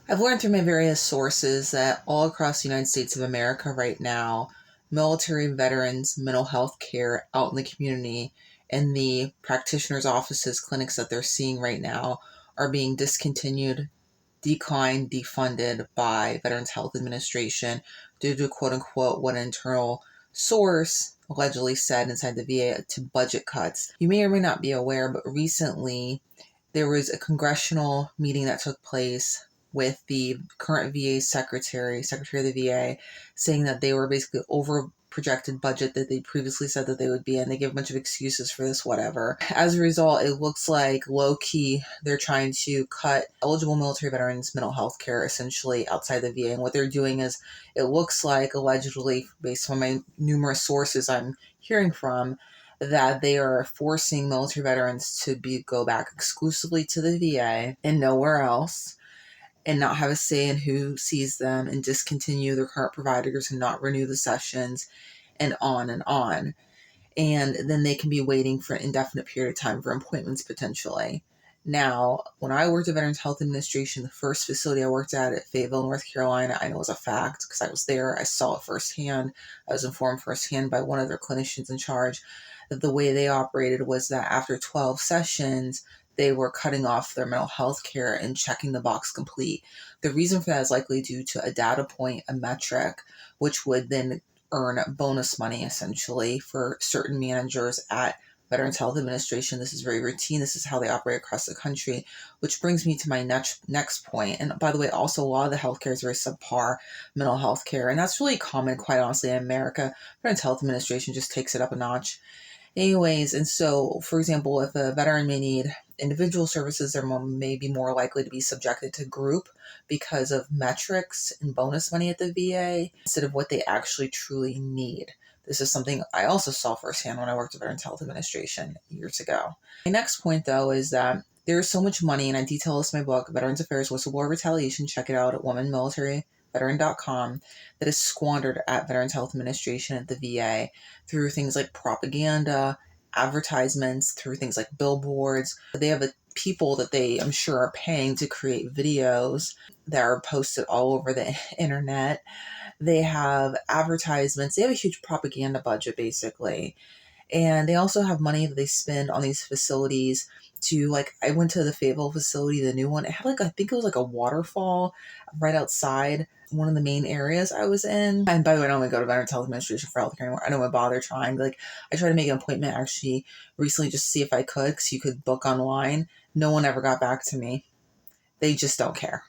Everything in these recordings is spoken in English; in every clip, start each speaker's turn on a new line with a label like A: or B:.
A: I've learned through my various sources that all across the United States of America right now, military veterans' mental health care out in the community and the practitioners' offices, clinics that they're seeing right now are being discontinued, declined, defunded by Veterans Health Administration due to quote unquote what an internal source allegedly said inside the VA to budget cuts. You may or may not be aware, but recently there was a congressional meeting that took place with the current VA secretary of the VA, saying that they were basically over projected budget that they previously said that they would be in. They give a bunch of excuses for this, whatever. As a result, it looks like low key they're trying to cut eligible military veterans mental health care essentially outside the VA. And what they're doing is, it looks like allegedly, based on my numerous sources I'm hearing from, that they are forcing military veterans to go back exclusively to the VA and nowhere else, and not have a say in who sees them, and discontinue their current providers and not renew the sessions, and on and on. And then they can be waiting for an indefinite period of time for appointments potentially. Now, when I worked at Veterans Health Administration, the first facility I worked at Fayetteville, North Carolina, I know was a fact because I was there. I saw it firsthand. I was informed firsthand by one of their clinicians in charge that the way they operated was that after 12 sessions, they were cutting off their mental health care and checking the box complete. The reason for that is likely due to a data point, a metric, which would then earn bonus money essentially for certain managers at Veterans Health Administration. This is very routine. This is how they operate across the country, which brings me to my next point. And by the way, also a lot of the healthcare is very subpar mental health care. And that's really common, quite honestly, in America. Veterans Health Administration just takes it up a notch. Anyways, and so, for example, if a veteran may need individual services, they're may be more likely to be subjected to group because of metrics and bonus money at the VA instead of what they actually truly need. This is something I also saw firsthand when I worked at Veterans Health Administration years ago. My next point, though, is that there's so much money, and I detail this in my book, Veterans Affairs Whistleblower Retaliation. Check it out at womanmilitaryveteran.com, that is squandered at Veterans Health Administration at the VA through things like propaganda, advertisements, through things like billboards. They have people that they, I'm sure, are paying to create videos that are posted all over the internet. They have advertisements. They have a huge propaganda budget, basically. And they also have money that they spend on these facilities to, like, I went to the Fayetteville facility, the new one. It had I think it was like a waterfall right outside one of the main areas I was in. And by the way, I don't want to go to Veterans Health Administration for healthcare anymore. I don't want to bother trying. I tried to make an appointment actually recently just to see if I could, because you could book online. No one ever got back to me. They just don't care.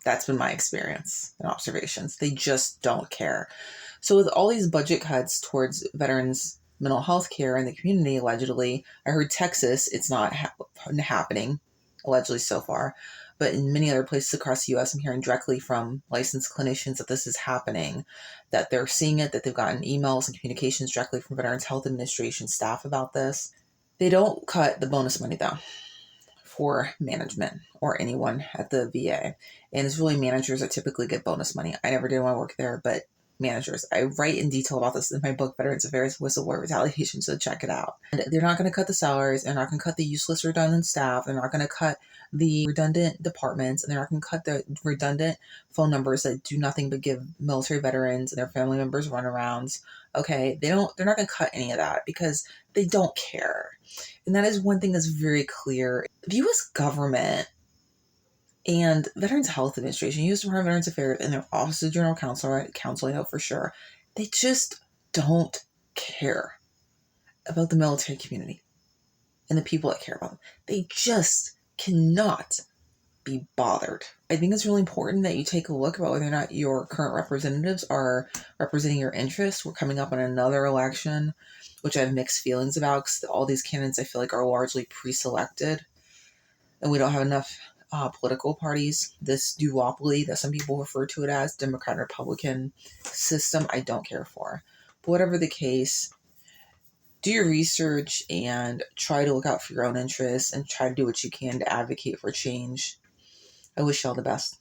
A: That's been my experience and observations. They just don't care. So with all these budget cuts towards veterans' mental health care in the community, allegedly, I heard Texas, it's not happening, allegedly so far, but in many other places across the U.S., I'm hearing directly from licensed clinicians that this is happening, that they're seeing it, that they've gotten emails and communications directly from Veterans Health Administration staff about this. They don't cut the bonus money, though, for management or anyone at the VA. And it's really managers that typically get bonus money. I never did want to work there, but managers. I write in detail about this in my book, Veterans Affairs Whistleblower Retaliation, so check it out. And they're not going to cut the salaries. They're not going to cut the useless, redundant staff. They're not going to cut the redundant departments. And they're not going to cut the redundant phone numbers that do nothing but give military veterans and their family members runarounds. Okay, they're not going to cut any of that because they don't care. And that is one thing that's very clear. The U.S. government and Veterans Health Administration, U.S. Department of Veterans Affairs, and their Office of General Counsel, I know for sure, they just don't care about the military community and the people that care about them. They just cannot be bothered. I think it's really important that you take a look about whether or not your current representatives are representing your interests. We're coming up on another election, which I have mixed feelings about, because all these candidates I feel like are largely pre-selected, and we don't have enough political parties. This duopoly that some people refer to it as, Democrat Republican system, I don't care for. But whatever the case, do your research and try to look out for your own interests and try to do what you can to advocate for change. I wish you all the best.